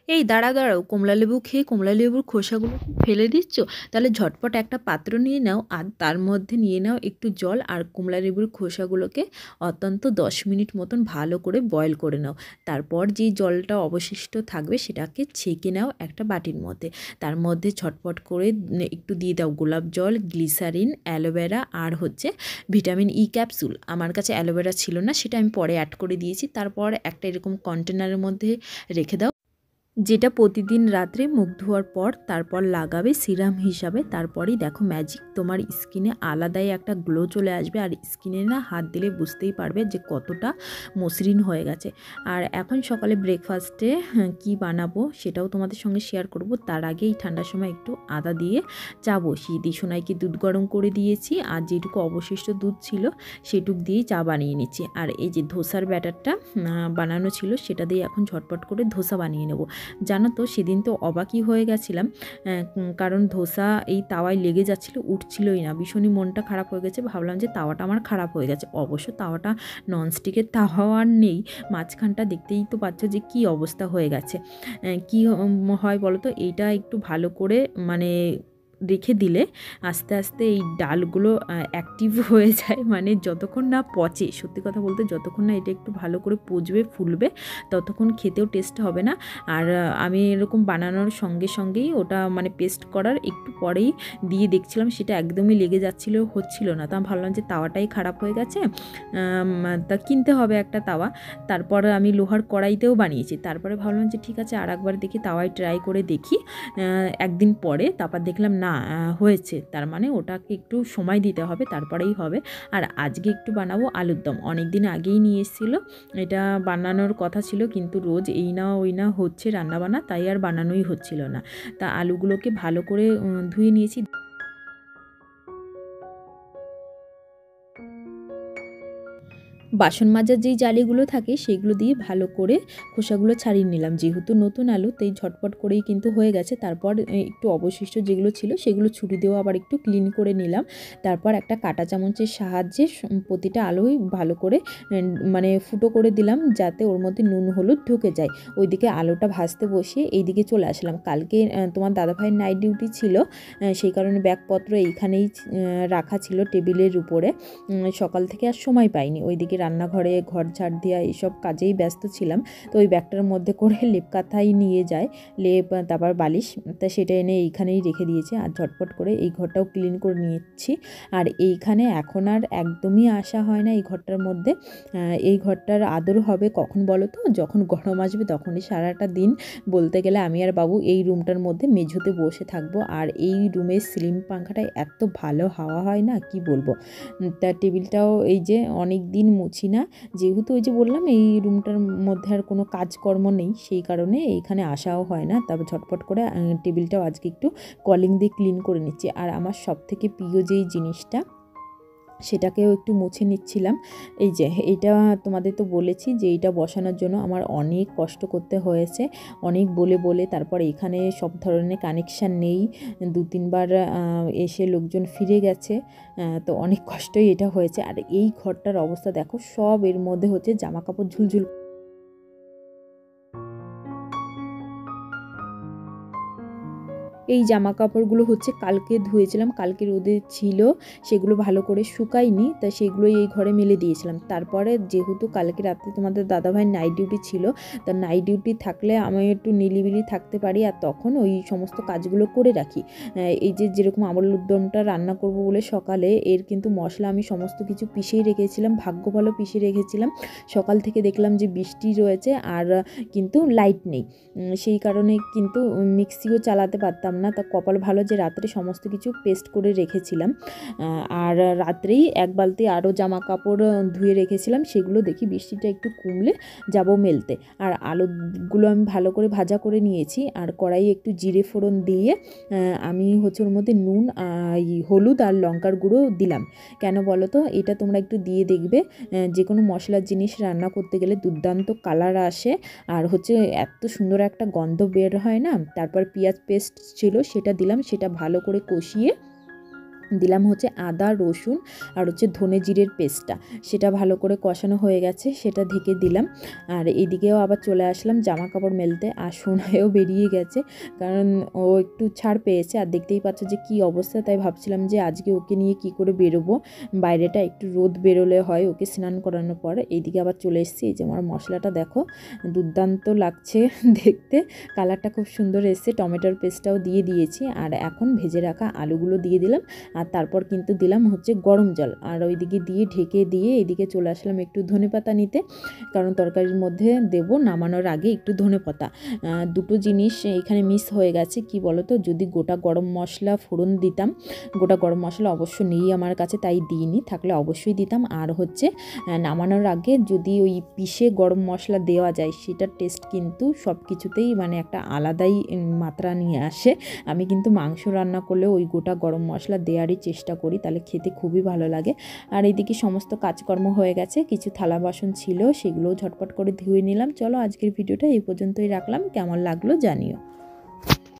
এই দাঁড়াও দাঁড়াও, কমলা লেবু খেয়ে কমলা লেবুর খোসাগুলো কি ফেলে দিচ্ছ? তাহলে ঝটপট একটা পাত্র নিয়ে নাও, আর তার মধ্যে নিয়ে নাও একটু জল, আর কমলা লেবুর খোসাগুলোকে অত্যন্ত 10 মিনিট মতন ভালো করে বয়েল করে নাও। তারপর যেই জলটা অবশিষ্ট থাকবে সেটাকে ছেঁকে নাও একটা বাটির মধ্যে। তার মধ্যে ঝটপট করে একটু দিয়ে দাও গোলাপ জল, গ্লিসারিন, অ্যালোভেরা, আর হচ্ছে ভিটামিন ই ক্যাপসুল। আমার কাছে অ্যালোভেরা ছিল না, সেটা আমি পরে অ্যাড করে দিয়েছি। তারপর একটা এরকম কন্টেনারের মধ্যে রেখে দাও, যেটা প্রতিদিন রাত্রে মুখ ধোয়ার পর তারপর লাগাবে সিরাম হিসাবে। তারপরেই দেখো ম্যাজিক, তোমার স্কিনে আলাদাই একটা গ্লো চলে আসবে, আর স্কিনে না হাত দিলে বুঝতেই পারবে যে কতটা মসৃণ হয়ে গেছে। আর এখন সকালে ব্রেকফাস্টে কি বানাবো সেটাও তোমাদের সঙ্গে শেয়ার করব। তার আগে এই ঠান্ডার সময় একটু আদা দিয়ে চা বসিয়ে দিই। সোনাইকে দুধ গরম করে দিয়েছি, আর যেটুকু অবশিষ্ট দুধ ছিল সেটুক দিয়েই চা বানিয়ে নিচ্ছি। আর এই যে ধোসার ব্যাটারটা বানানো ছিল সেটা দিয়ে এখন ঝটপট করে ধোসা বানিয়ে নেব। জানো তো সেদিন তো অবাকই হয়ে গেছিলাম, কারণ ধোসা এই তাওয়ায় লেগে যাচ্ছিলো, উঠছিলোই না। ভীষণই মনটা খারাপ হয়ে গেছে, ভাবলাম যে তাওয়াটা আমার খারাপ হয়ে গেছে। অবশ্য তাওয়াটা ননস্টিকের তাওয়াও আর নেই, মাঝখানটা দেখতেই তো পাচ্ছ যে কী অবস্থা হয়ে গেছে। কী হয় বলো তো, এইটা একটু ভালো করে মানে রেখে দিলে আস্তে আস্তে এই ডালগুলো অ্যাক্টিভ হয়ে যায়, মানে যতক্ষণ না পচে, সত্যি কথা বলতে যতক্ষণ না এটা একটু ভালো করে পচবে ফুলবে ততক্ষণ খেতেও টেস্ট হবে না। আর আমি এরকম বানানোর সঙ্গে সঙ্গেই ওটা মানে পেস্ট করার একটু পরেই দিয়ে দেখছিলাম সেটা একদমই লেগে যাচ্ছিলো, হচ্ছিল না। তা ভাবলাম যে তাওয়াটাই খারাপ হয়ে গেছে, তা কিনতে হবে একটা তাওয়া। তারপর আমি লোহার কড়াইতেও বানিয়েছি। তারপরে ভাবলাম যে ঠিক আছে আর একবার দেখি তাওয়ায় ট্রাই করে দেখি। একদিন পরে তারপর দেখলাম না হয়েছে, তার মানে ওটাকে একটু সময় দিতে হবে, তারপরেই হবে। আর আজকে একটু বানাবো আলুর দম, অনেক দিন আগেই নিয়ে এসেছিলো, এটা বানানোর কথা ছিল, কিন্তু রোজ এই না ওই না হচ্ছে রান্নাবান্না, তাই আর বানানোই হচ্ছিল না। তা আলুগুলোকে ভালো করে ধুয়ে নিয়েছি। বাসন মাজার যেই জালিগুলো থাকে সেগুলো দিয়ে ভালো করে খোসাগুলো ছাড়িয়ে নিলাম। যেহেতু নতুন আলু তাই ঝটপট করেই কিন্তু হয়ে গেছে। তারপর একটু অবশিষ্ট যেগুলো ছিল সেগুলো ছুরি দিয়েও আবার একটু ক্লিন করে নিলাম। তারপর একটা কাঁটা চামচের সাহায্যে প্রতিটা আলুই ভালো করে মানে ফুটো করে দিলাম, যাতে ওর মধ্যে নুন হলুদ ঢুকে যায়। ওইদিকে আলুটা ভাজতে বসিয়ে এইদিকে চলে আসলাম। কালকে তোমার দাদাভাইয়ের নাইট ডিউটি ছিল, সেই কারণে ব্যাগপত্র এইখানেই রাখা ছিল টেবিলের উপরে। সকাল থেকে আর সময় পাইনি, ওইদিকে রান্নাঘরে ঘর ঝাড় দেওয়া এইসব কাজেই ব্যস্ত ছিলাম। তো ওই ব্যাগটার মধ্যে করে লেপ কাঁথাই নিয়ে যায়, লেপ তারপর বালিশ, তা সেটা এনে এইখানেই রেখে দিয়েছে। আর ঝটপট করে এই ঘরটাও ক্লিন করে নিচ্ছি। আর এইখানে এখন আর একদমই আসা হয় না এই ঘরটার মধ্যে। এই ঘরটার আদর হবে কখন বলো তো, যখন গরম আসবে তখনই। সারাটা দিন বলতে গেলে আমি আর বাবু এই রুমটার মধ্যে মেঝোতে বসে থাকবো। আর এই রুমের সিলিং পাংখাটায় এত ভালো হাওয়া হয় না কি বলবো। তার টেবিলটাও এই যে অনেক দিন মুছি না, যেহেতু ওই যে বললাম এই রুমটার মধ্যে আর কোনো কাজকর্ম নেই, সেই কারণে এইখানে আসাও হয় না। তারপর ঝটপট করে টেবিলটাও আজকে একটু কলিং দিয়ে ক্লিন করে নিচ্ছি। আর আমার সবথেকে প্রিয় যেই জিনিসটা সেটাকেও একটু মুছে নিচ্ছিলাম। এই যে এইটা তোমাদের তো বলেছি যে এইটা বসানোর জন্য আমার অনেক কষ্ট করতে হয়েছে, অনেক বলে বলে। তারপর এখানে সব ধরনের কানেকশান নেই, 2-3বার এসে লোকজন ফিরে গেছে, তো অনেক কষ্টই এটা হয়েছে। আর এই ঘরটার অবস্থা দেখো, সব এর মধ্যে হচ্ছে জামা কাপড় ঝুলঝুল। এই জামা কাপড়গুলো হচ্ছে কালকে ধুয়েছিলাম, কালকে রোদে ছিল, সেগুলো ভালো করে শুকায়নি, তা সেগুলোই এই ঘরে মেলে দিয়েছিলাম। তারপরে যেহেতু কালকে রাতে তোমাদের দাদাভাই নাইট ডিউটি ছিল, তা নাইট ডিউটি থাকলে আমি একটু নিলিবিলি থাকতে পারি, আর তখন ওই সমস্ত কাজগুলো করে রাখি। এই যে যেরকম আলুর দমটা রান্না করব বলে সকালে, এর কিন্তু মশলা আমি সমস্ত কিছু পিষেই রেখেছিলাম, ভাগ্য ভালো পিষে রেখেছিলাম। সকাল থেকে দেখলাম যে বৃষ্টি রয়েছে আর কিন্তু লাইট নেই, সেই কারণে কিন্তু মিক্সিও চালাতে পারতাম না। তা কপাল ভালো যে রাত্রে সমস্ত কিছু পেস্ট করে রেখেছিলাম। আর রাত্রেই এক বালতি আরও জামা কাপড় ধুয়ে রেখেছিলাম, সেগুলো দেখি বৃষ্টিটা একটু কমলে যাব মেলতে। আর আলুগুলো আমি ভালো করে ভাজা করে নিয়েছি, আর কড়াইয়ে একটু জিরে ফোড়ন দিয়ে আমি হচ্ছে ওর মধ্যে নুন, হলুদ আর লঙ্কার গুঁড়ো দিলাম। কেন বলো তো, এটা তোমরা একটু দিয়ে দেখবে, যে কোনো মশলার জিনিস রান্না করতে গেলে দুর্দান্ত কালার আসে, আর হচ্ছে এত সুন্দর একটা গন্ধ বের হয় না। তারপর পেঁয়াজ পেস্ট ছিল সেটা দিলাম, সেটা ভালো করে কষিয়ে দিলাম হচ্ছে আদা রসুন আর হচ্ছে ধনে জিরের পেস্টটা, সেটা ভালো করে কষানো হয়ে গেছে, সেটা ঢেকে দিলাম। আর এদিকেও আবার চলে আসলাম জামা কাপড় মেলতে, আর সোনায়ও বেরিয়ে গেছে, কারণ ও একটু ছাড় পেয়েছে। আর দেখতেই পাচ্ছ যে কী অবস্থা, তাই ভাবছিলাম যে আজকে ওকে নিয়ে কি করে বেরোবো, বাইরেটা একটু রোদ বেরোলে হয়, ওকে স্নান করানোর পর। এইদিকে আবার চলে এসেছি, এই যে আমার মশলাটা দেখো দুর্দান্ত লাগছে দেখতে, কালারটা খুব সুন্দর এসছে। টমেটোর পেস্টটাও দিয়ে দিয়েছি, আর এখন ভেজে রাখা আলুগুলো দিয়ে দিলাম, আর তারপর কিন্তু দিলাম হচ্ছে গরম জল, আর ওইদিকে দিয়ে ঢেকে দিয়ে এদিকে চলে আসলাম একটু ধনেপাতা নিতে, কারণ তরকারির মধ্যে দেব নামানোর আগে একটু ধনেপাতা। দুটো জিনিস এখানে মিস হয়ে গেছে, কি বলো তো, যদি গোটা গরম মশলা ফোড়ন দিতাম, গোটা গরম মশলা অবশ্য নেই আমার কাছে, তাই দিইনি, থাকলে অবশ্যই দিতাম। আর হচ্ছে নামানোর আগে যদি ওই পিষে গরম মশলা দেওয়া যায়, সেটার টেস্ট কিন্তু সব কিছুতেই মানে একটা আলাদাই মাত্রা নিয়ে আসে। আমি কিন্তু মাংস রান্না করলে ওই গোটা গরম মশলা দেওয়ারই চেষ্টা করি, তাহলে খেতে খুবই ভালো লাগে। আর এইদিকে সমস্ত কাজকর্ম হয়ে গেছে, কিছু থালা বাসন ছিল সেগুলোও ঝটপট করে ধুয়ে নিলাম। চলো আজকের ভিডিওটা এই পর্যন্তই রাখলাম, কেমন লাগলো জানিও।